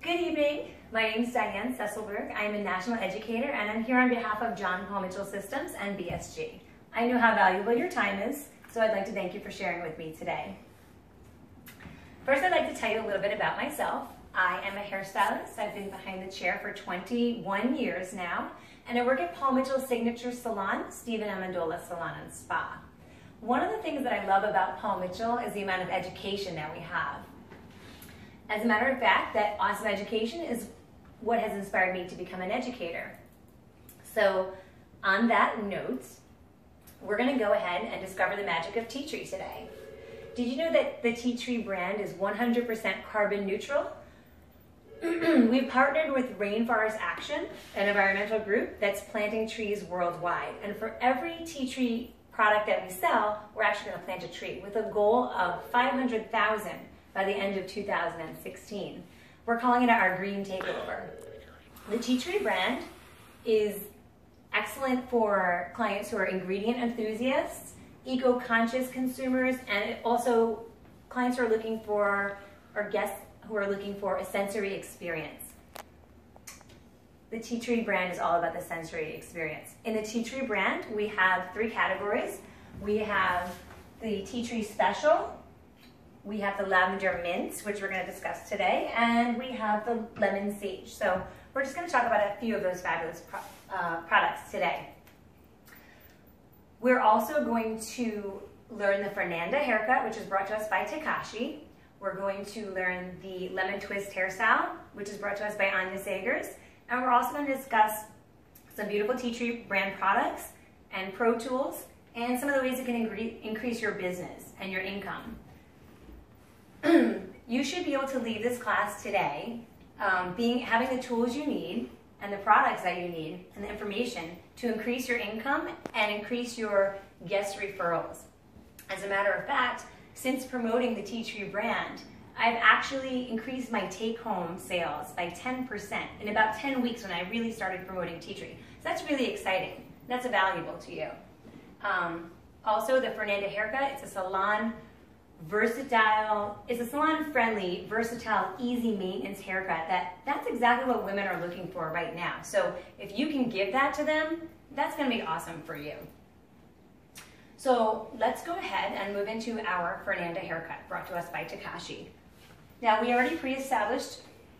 Good evening. My name is Diane Sesselberg. I am a national educator and I'm here on behalf of John Paul Mitchell Systems and BSG. I know how valuable your time is, so I'd like to thank you for sharing with me today. First, I'd like to tell you a little bit about myself. I am a hairstylist. I've been behind the chair for 21 years now, and I work at Paul Mitchell's signature salon, Stephen Amendola Salon and Spa. One of the things that I love about Paul Mitchell is the amount of education that we have. As a matter of fact, that awesome education is what has inspired me to become an educator. So on that note, we're going to go ahead and discover the magic of tea tree today. Did you know that the tea tree brand is 100% carbon neutral? We've partnered with Rainforest Action, an environmental group that's planting trees worldwide. And for every tea tree product that we sell, we're actually going to plant a tree with a goal of 500,000 by the end of 2016. We're calling it our Green Takeover. The tea tree brand is excellent for clients who are ingredient enthusiasts, eco-conscious consumers, and also clients who are looking for, or guests who are looking for a sensory experience. The tea tree brand is all about the sensory experience. In the tea tree brand, we have 3 categories. We have the tea tree special, we have the lavender mint, which we're going to discuss today, and we have the lemon sage. So we're just going to talk about a few of those fabulous products today. We're also going to learn the Fernanda haircut, which is brought to us by Takashi. We're going to learn the lemon twist hairstyle, which is brought to us by Anya Sagers. And we're also going to discuss some beautiful tea tree brand products and pro tools and some of the ways it can increase your business and your income. You should be able to leave this class today having the tools you need and the products that you need and the information to increase your income and increase your guest referrals. As a matter of fact, since promoting the tea tree brand, I've actually increased my take-home sales by 10% in about 10 weeks when I really started promoting tea tree. So that's really exciting. That's valuable to you. Also, the Fernanda haircut, it's a salon salon-friendly, versatile, easy maintenance haircut. That's exactly what women are looking for right now. So if you can give that to them, that's going to be awesome for you. So let's go ahead and move into our Fernanda haircut, brought to us by Takashi. Now we already pre-established,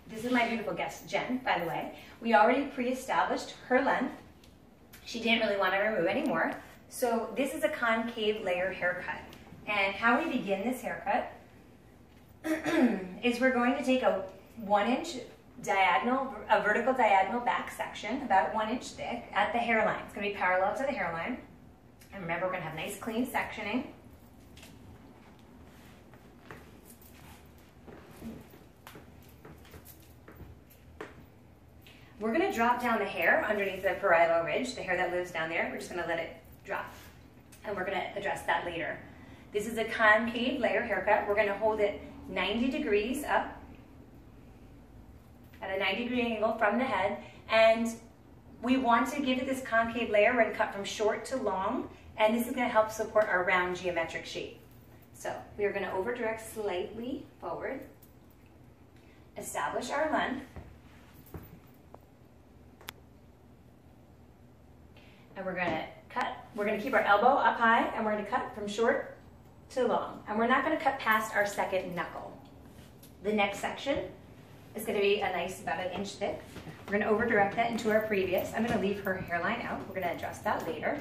this is my beautiful guest, Jen, by the way. We already pre-established her length. She didn't really want to remove any more. So this is a concave layer haircut. And how we begin this haircut is we're going to take a 1-inch diagonal, a vertical diagonal back section, about 1 inch thick, at the hairline. It's going to be parallel to the hairline. And remember, we're going to have nice clean sectioning. We're going to drop down the hair underneath the parietal ridge, the hair that lives down there. We're just going to let it drop. And we're going to address that later. This is a concave layer haircut. We're going to hold it 90 degrees up at a 90-degree angle from the head. And we want to give it this concave layer. We're going to cut from short to long. And this is going to help support our round geometric shape. So we are going to over-direct slightly forward, establish our length, and we're going to cut. We're going to keep our elbow up high, and we're going to cut from short to long. And we're not going to cut past our second knuckle. The next section is going to be a nice, about 1 inch thick. We're going to over-direct that into our previous. I'm going to leave her hairline out. We're going to address that later.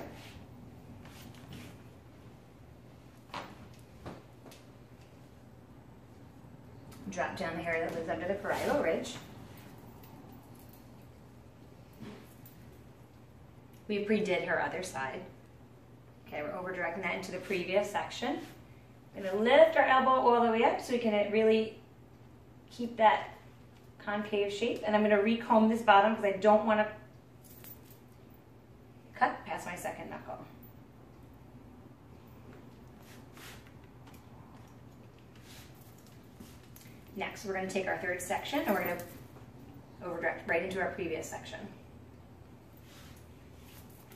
Drop down the hair that lives under the parietal ridge. We pre-did her other side. Okay, we're over-directing that into the previous section. We're going to lift our elbow all the way up so we can really keep that concave shape. And I'm going to recomb this bottom because I don't want to cut past my second knuckle. Next, we're going to take our third section and we're going to over-direct right into our previous section.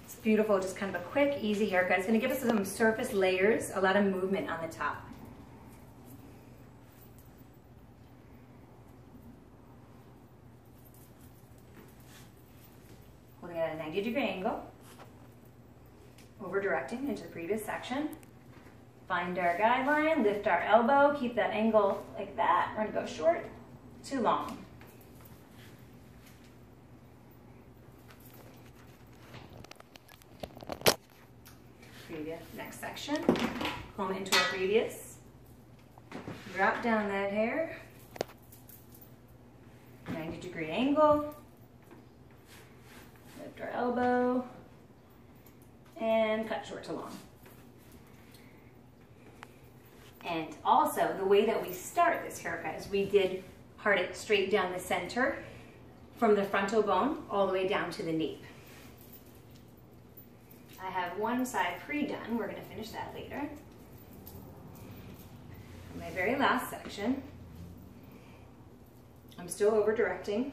It's beautiful, just kind of a quick, easy haircut. It's going to give us some surface layers, a lot of movement on the top. 90-degree angle, over directing into the previous section. Find our guideline, lift our elbow, keep that angle like that. We're gonna go short to long. Previous, next section, comb into our previous. Drop down that hair, 90-degree angle, lift our elbow, and cut short to long. And also, the way that we start this haircut is we did part it straight down the center from the frontal bone all the way down to the nape. I have one side pre-done. We're going to finish that later. My very last section, I'm still over directing.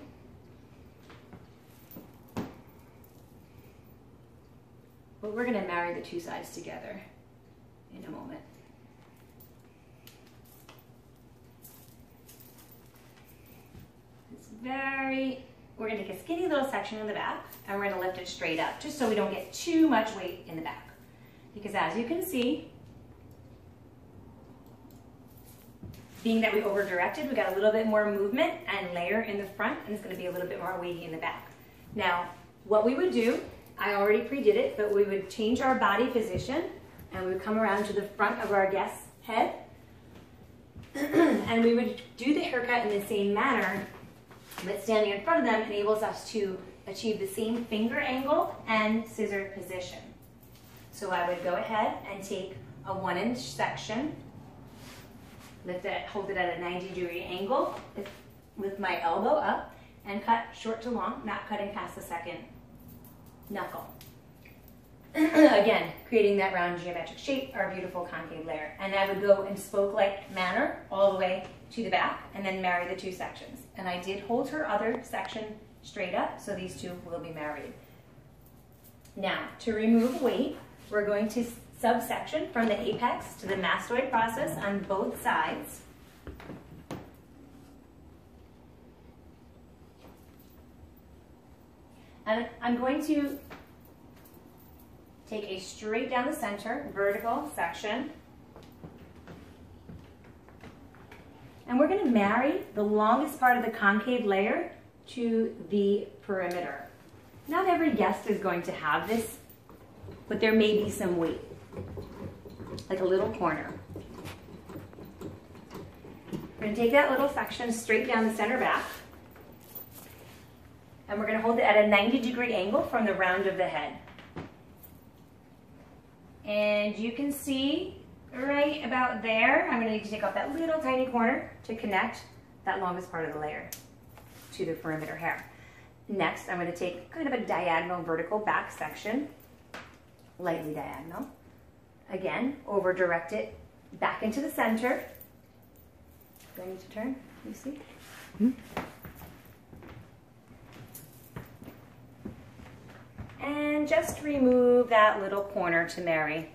But we're going to marry the two sides together in a moment. We're going to take a skinny little section in the back and we're going to lift it straight up just so we don't get too much weight in the back. Because as you can see, being that we over directed, we got a little bit more movement and layer in the front, and it's going to be a little bit more weighty in the back. Now, what we would do, I already pre-did it, but we would change our body position and we would come around to the front of our guest's head and we would do the haircut in the same manner, but standing in front of them enables us to achieve the same finger angle and scissor position. So I would go ahead and take a 1-inch section, lift it, hold it at a 90-degree angle with my elbow up, and cut short to long, not cutting past the second knuckle. Again, creating that round geometric shape, our beautiful concave layer. And I would go in spoke-like manner all the way to the back and then marry the two sections. And I did hold her other section straight up, so these two will be married. Now, to remove weight, we're going to subsection from the apex to the mastoid process on both sides. And I'm going to take a straight down the center, vertical section. And we're going to marry the longest part of the concave layer to the perimeter. Not every guest is going to have this, but there may be some weight, like a little corner. We're going to take that little section straight down the center back, and we're going to hold it at a 90-degree angle from the round of the head. And you can see right about there, I'm going to need to take off that little tiny corner to connect that longest part of the layer to the perimeter hair. Next, I'm going to take kind of a diagonal vertical back section, lightly diagonal. Again, over direct it back into the center. Do I need to turn? You see? Mm-hmm. And just remove that little corner to marry.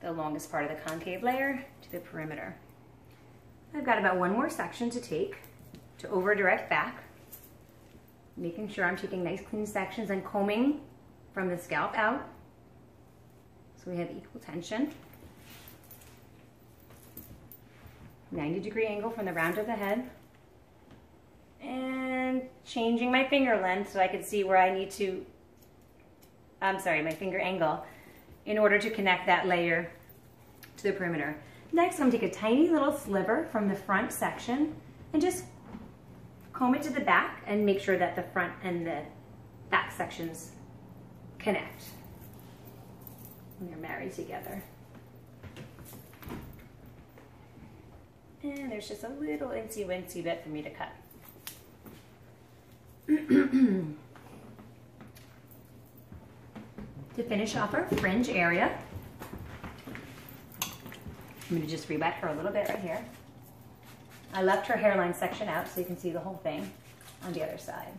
The longest part of the concave layer to the perimeter. I've got about one more section to take to over direct back, making sure I'm taking nice clean sections and combing from the scalp out so we have equal tension. 90-degree angle from the round of the head. And changing my finger length so I can see where I need to, my finger angle, in order to connect that layer to the perimeter. Next, I'm going to take a tiny little sliver from the front section and just comb it to the back and make sure that the front and the back sections connect when they're married together. And there's just a little incy-wincy bit for me to cut. To finish off our fringe area, I'm going to just rebut her a little bit right here. I left her hairline section out so you can see the whole thing on the other side.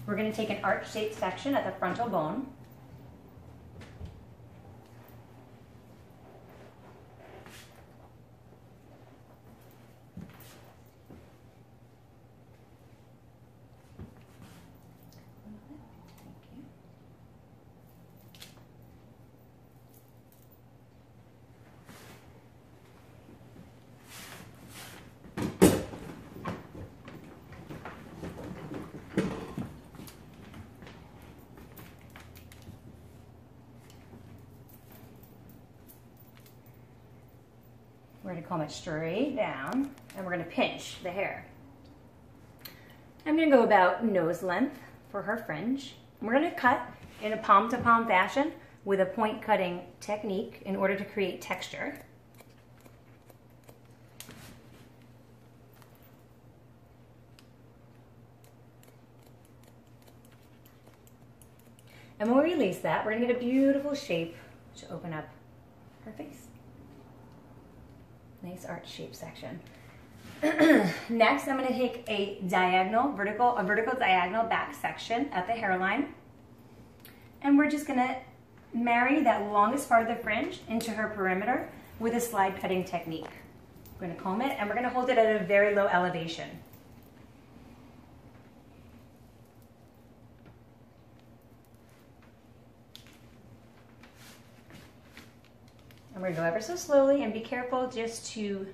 We're going to take an arch-shaped section at the frontal bone. going to comb it straight down, and we're going to pinch the hair. I'm going to go about nose length for her fringe. We're going to cut in a palm-to-palm fashion with a point cutting technique in order to create texture. And when we release that, we're going to get a beautiful shape to open up her face. Nice arch shape section. Next, I'm going to take a vertical diagonal back section at the hairline. And we're just going to marry that longest part of the fringe into her perimeter with a slide cutting technique. We're going to comb it, and we're going to hold it at a very low elevation. And we're going to go ever so slowly, and be careful just to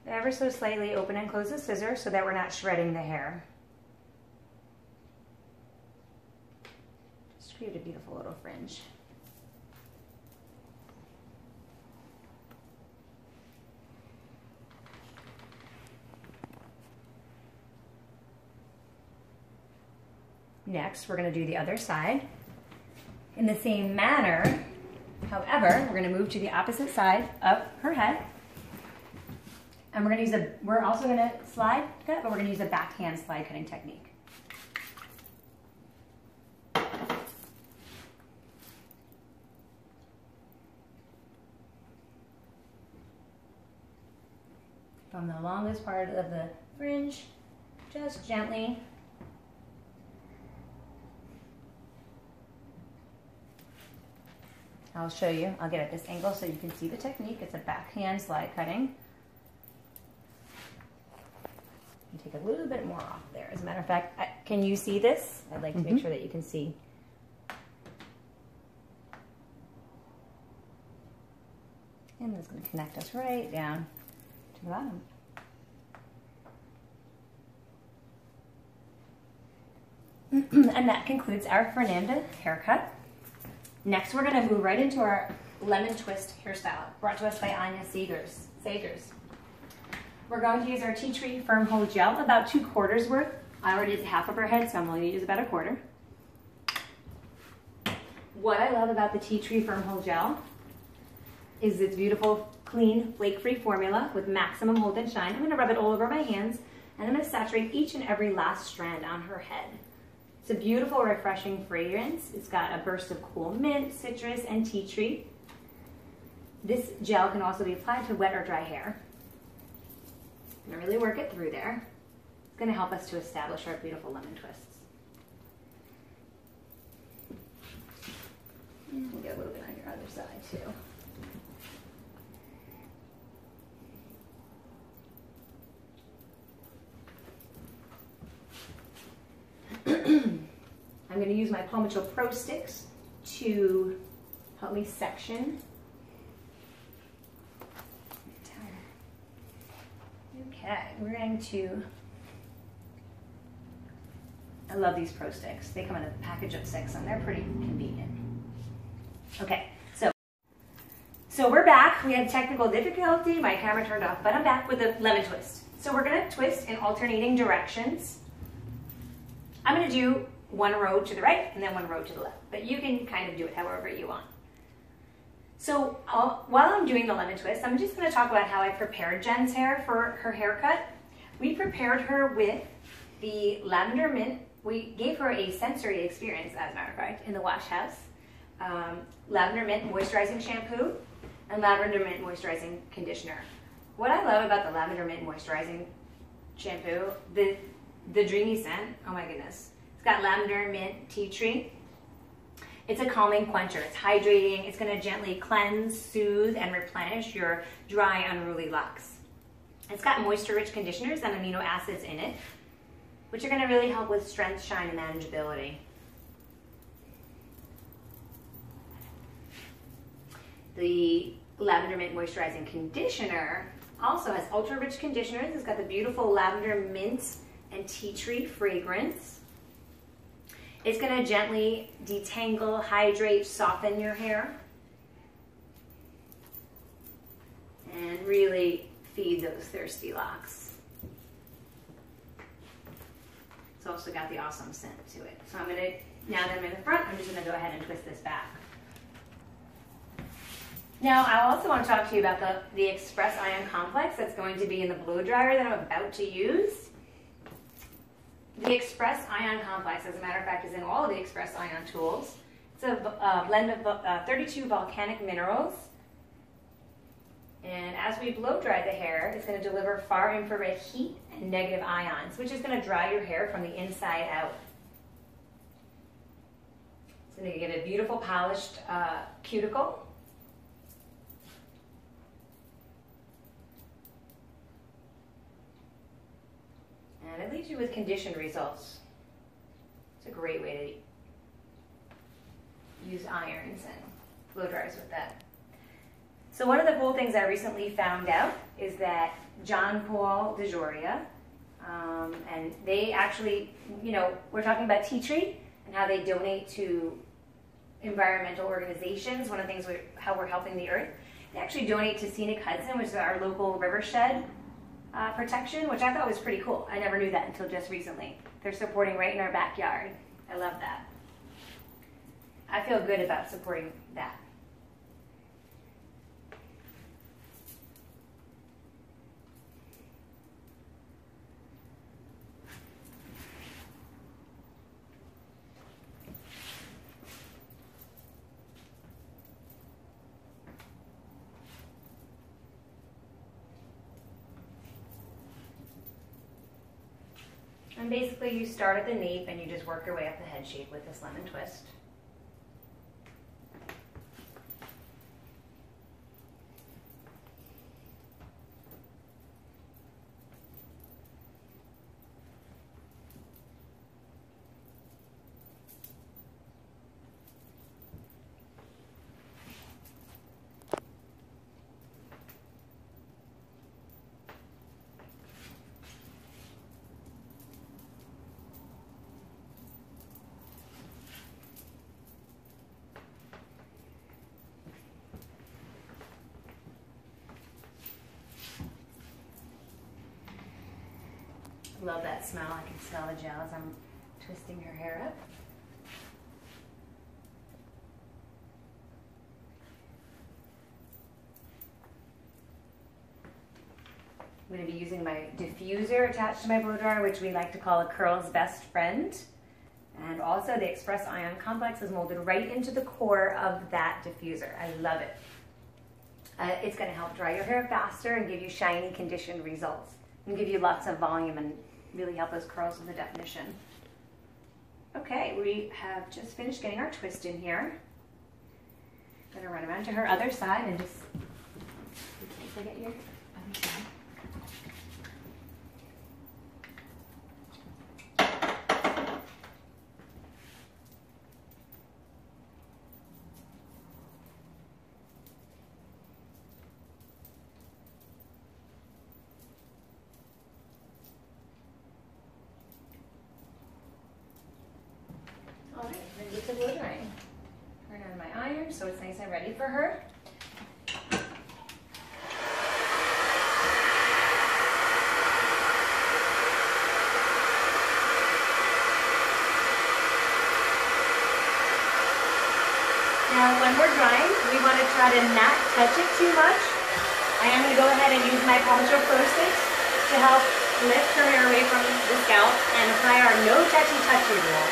ever so slightly open and close the scissors so that we're not shredding the hair. Just create a beautiful little fringe. Next, we're going to do the other side in the same manner. However, we're going to move to the opposite side of her head. And we're also going to slide cut, but we're going to use a backhand slide cutting technique. From the longest part of the fringe, just gently. I'll show you. I'll get at this angle so you can see the technique. It's a backhand slide cutting. You take a little bit more off there. As a matter of fact, can you see this? I'd like to make sure that you can see. And it's going to connect us right down to the bottom. And that concludes our Fernanda haircut. Next, we're going to move right into our lemon twist hairstyle, brought to us by Anya Sagers. We're going to use our tea tree firm hold gel, about 2/4 worth. I already did half of her head, so I'm only going to use about 1/4. What I love about the tea tree firm hold gel is its beautiful, clean, flake-free formula with maximum hold and shine. I'm going to rub it all over my hands, and I'm going to saturate each and every last strand on her head. It's a beautiful, refreshing fragrance. It's got a burst of cool mint, citrus, and tea tree. This gel can also be applied to wet or dry hair. I'm gonna really work it through there. It's gonna help us to establish our beautiful lemon twists. And we'll get a little bit on your other side too. I'm going to use my Paw Mitchell Pro Sticks to help me section. Okay, we're going to, I love these Pro Sticks. They come in a package of 6 and they're pretty convenient. Okay, so we're back. We had technical difficulty. My camera turned off, but I'm back with a lemon twist. So we're going to twist in alternating directions. I'm going to do one row to the right and then one row to the left, but you can kind of do it however you want. So while I'm doing the lemon twist, I'm just going to talk about how I prepared Jen's hair for her haircut. We prepared her with the lavender mint. We gave her a sensory experience, as a matter of fact, in the wash house. Lavender mint moisturizing shampoo and lavender mint moisturizing conditioner. What I love about the lavender mint moisturizing shampoo, the dreamy scent, oh my goodness. It's got lavender, mint, tea tree. It's a calming quencher. It's hydrating. It's going to gently cleanse, soothe, and replenish your dry, unruly locks. It's got moisture-rich conditioners and amino acids in it, which are going to really help with strength, shine, and manageability. The lavender mint moisturizing conditioner also has ultra-rich conditioners. It's got the beautiful lavender mint and tea tree fragrance. It's going to gently detangle, hydrate, soften your hair. and really feed those thirsty locks. It's also got the awesome scent to it. So I'm gonna, now that I'm in the front, I'm just gonna go ahead and twist this back. Now, I also want to talk to you about the Express Ion Complex that's going to be in the blow dryer that I'm about to use. The Express Ion Complex, as a matter of fact, is in all of the Express Ion tools. It's a blend of 32 volcanic minerals. And as we blow dry the hair, it's going to deliver far infrared heat and negative ions, which is going to dry your hair from the inside out. It's going to get a beautiful polished cuticle. And it leaves you with conditioned results. It's a great way to use irons and blow dryers with that. So one of the cool things I recently found out is that John Paul DeJoria, and they actually, you know, we're talking about tea tree and how they donate to environmental organizations. One of the things, how we're helping the earth. They actually donate to Scenic Hudson, which is our local rivershed protection, which I thought was pretty cool. I never knew that until just recently. They're supporting right in our backyard. I love that. I feel good about supporting that. And basically you start at the nape and you just work your way up the head shape with this lemon twist. Love that smell. I can smell the gel as I'm twisting her hair up. I'm going to be using my diffuser attached to my blow dryer, which we like to call a curl's best friend. And also the Express Ion Complex is molded right into the core of that diffuser. I love it. It's going to help dry your hair faster and give you shiny, conditioned results. And give you lots of volume and really help those curls with the definition. Okay, we have just finished getting our twist in here. I'm going to run around to her other side and just, you can't forget your other side. Alright, then get to blow drying. Turn on my iron so it's nice and ready for her. Now when we're drying, we want to try to not touch it too much. I am going to go ahead and use my poncho process to help lift her hair away from the scalp and apply our no touchy touchy rule.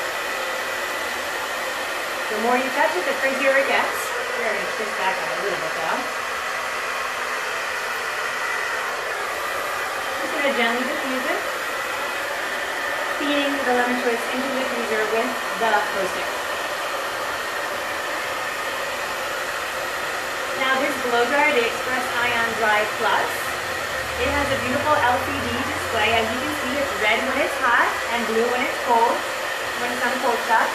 The more you touch it, the crazier it gets. We're going to twist back a little bit though. Just going to gently diffuse it, feeding the lemon twist into the diffuser with the glow stick. Now this blow dryer, the Express Ion Dry Plus, it has a beautiful LCD display. As you can see, it's red when it's hot and blue when it's cold, when it's on cold shot.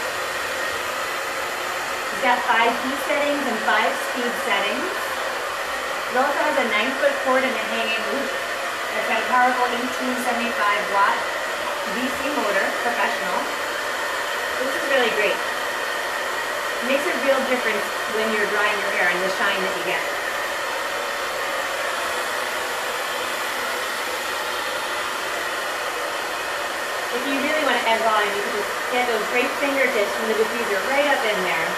It's got 5 heat settings and 5 speed settings. It also has a 9-foot cord and a hanging loop. It's got a powerful 1875-watt DC motor, professional. This is really great. It makes a real difference when you're drying your hair and the shine that you get. If you really want to add volume, you can just get those great fingertips from the diffuser right up in there.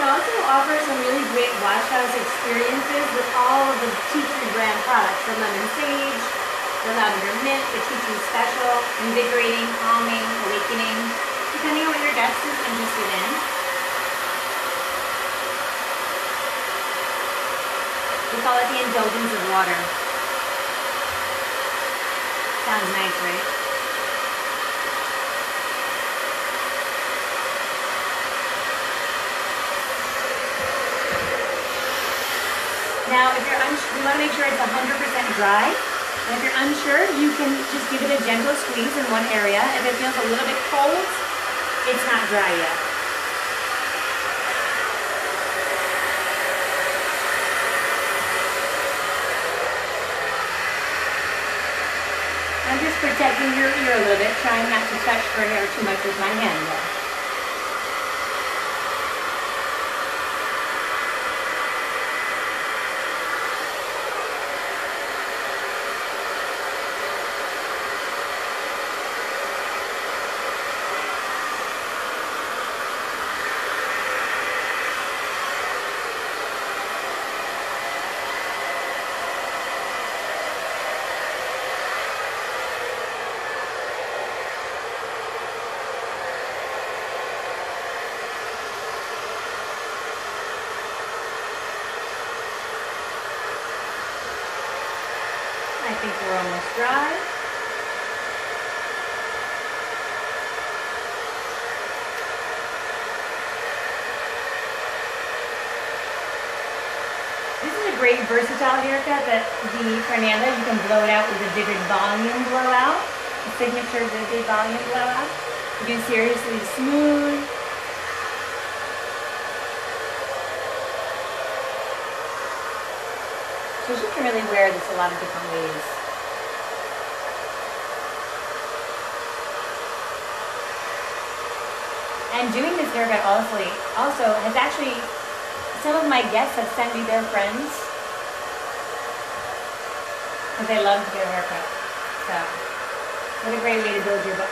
Also offer some really great wash house experiences with all of the tea tree brand products, the lemon sage, the lavender mint, the tea tree special, invigorating, calming, awakening, depending on what your guest is interested in. We call it the indulgence of water. Sounds nice, right? Now, if you're unsure, you want to make sure it's 100% dry. And if you're unsure, you can just give it a gentle squeeze in one area. If it feels a little bit cold, it's not dry yet. I'm just protecting your ear a little bit, trying not to touch her hair too much with my hand though. I think we're almost dry. This is a great versatile haircut that the Fernanda, you can blow it out with a vivid volume blowout, a signature vivid volume blowout. You can seriously smooth. So you can really wear this a lot of different ways. And doing this haircut also has actually, some of my guests have sent me their friends because they love their haircut. So, what a great way to build your book.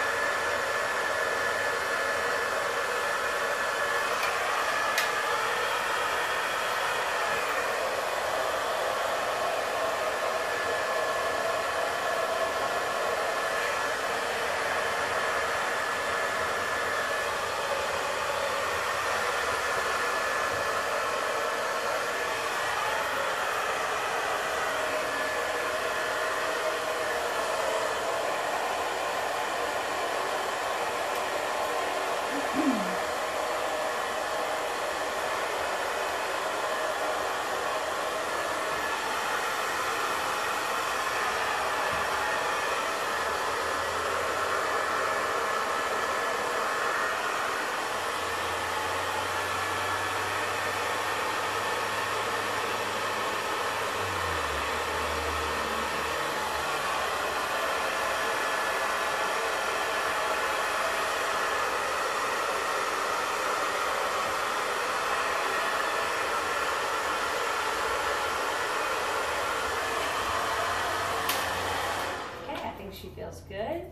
She feels good.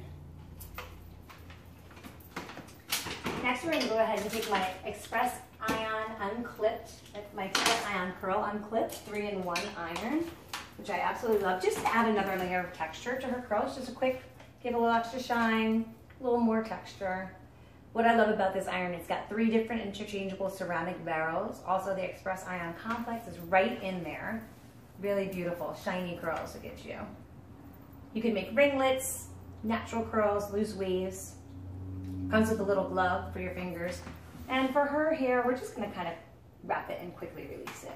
Next, we're going to go ahead and take my Express Ion Unclipped, my Express Ion Curl Unclipped 3-in-1 iron, which I absolutely love. Just to add another layer of texture to her curls, just a quick, give a little extra shine, a little more texture. What I love about this iron, it's got 3 different interchangeable ceramic barrels. Also, the Express Ion Complex is right in there. Really beautiful, shiny curls to get you. You can make ringlets, natural curls, loose waves. Comes with a little glove for your fingers. And for her hair, we're just gonna kind of wrap it and quickly release it.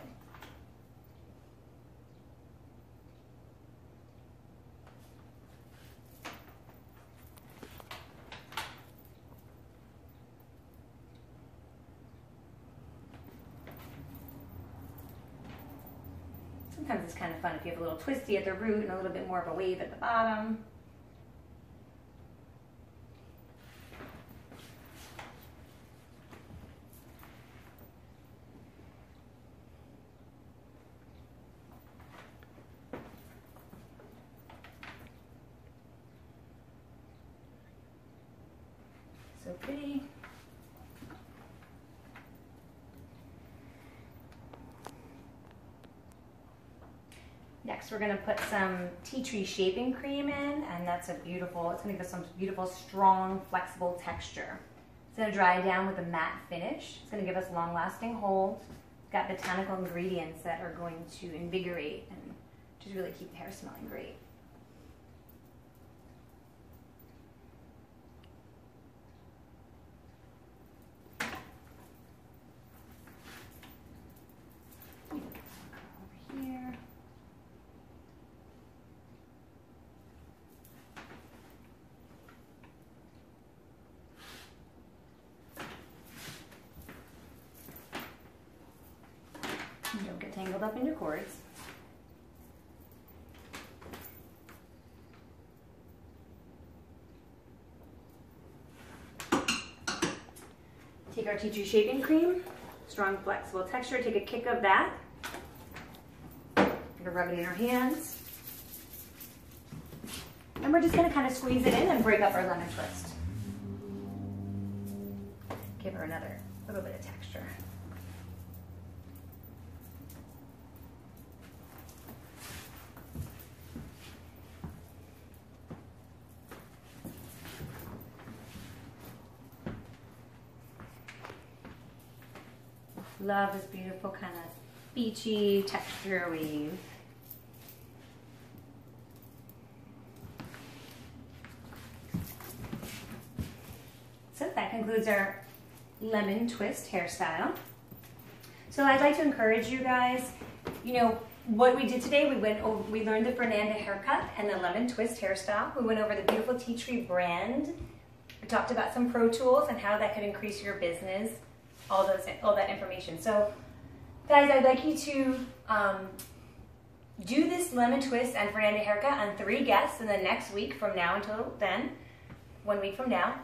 Sometimes it's kind of fun if you have a little twisty at the root and a little bit more of a wave at the bottom. So pretty. Next, we're gonna put some tea tree shaving cream in, and that's a beautiful, it's gonna give us some beautiful, strong, flexible texture. It's gonna dry down with a matte finish. It's gonna give us long-lasting hold. It's got botanical ingredients that are going to invigorate and just really keep the hair smelling great. Over here. Don't get tangled up in your cords. Take our tea tree shaving cream, strong flexible texture, take a kick of that. We're gonna rub it in our hands. And we're just gonna kind of squeeze it in and break up our lemon twist. Give her another little bit of texture. Love this beautiful kind of beachy texture weave. So that concludes our lemon twist hairstyle. So I'd like to encourage you guys, you know, what we did today, we learned the Fernanda haircut and the lemon twist hairstyle. We went over the beautiful tea tree brand. We talked about some pro tools and how that could increase your business. All that information. So guys, I'd like you to do this lemon twist and Fernanda haircut on 3 guests in the next week from now until then, 1 week from now.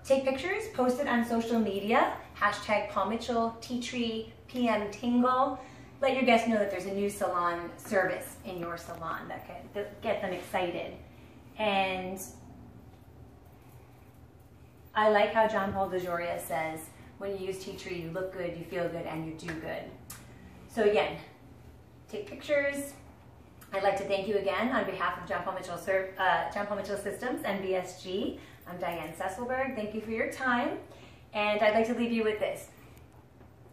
Take pictures, post it on social media, hashtag Paul Mitchell, Tea Tree, PM Tingle. Let your guests know that there's a new salon service in your salon that can get them excited. And I like how John Paul DeJoria says, when you use tea tree, you look good, you feel good, and you do good. So again, take pictures. I'd like to thank you again on behalf of John Paul Mitchell Systems and BSG. I'm Diane Sesselberg. Thank you for your time. And I'd like to leave you with this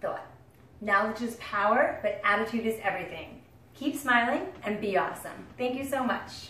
thought. Knowledge is power, but attitude is everything. Keep smiling and be awesome. Thank you so much.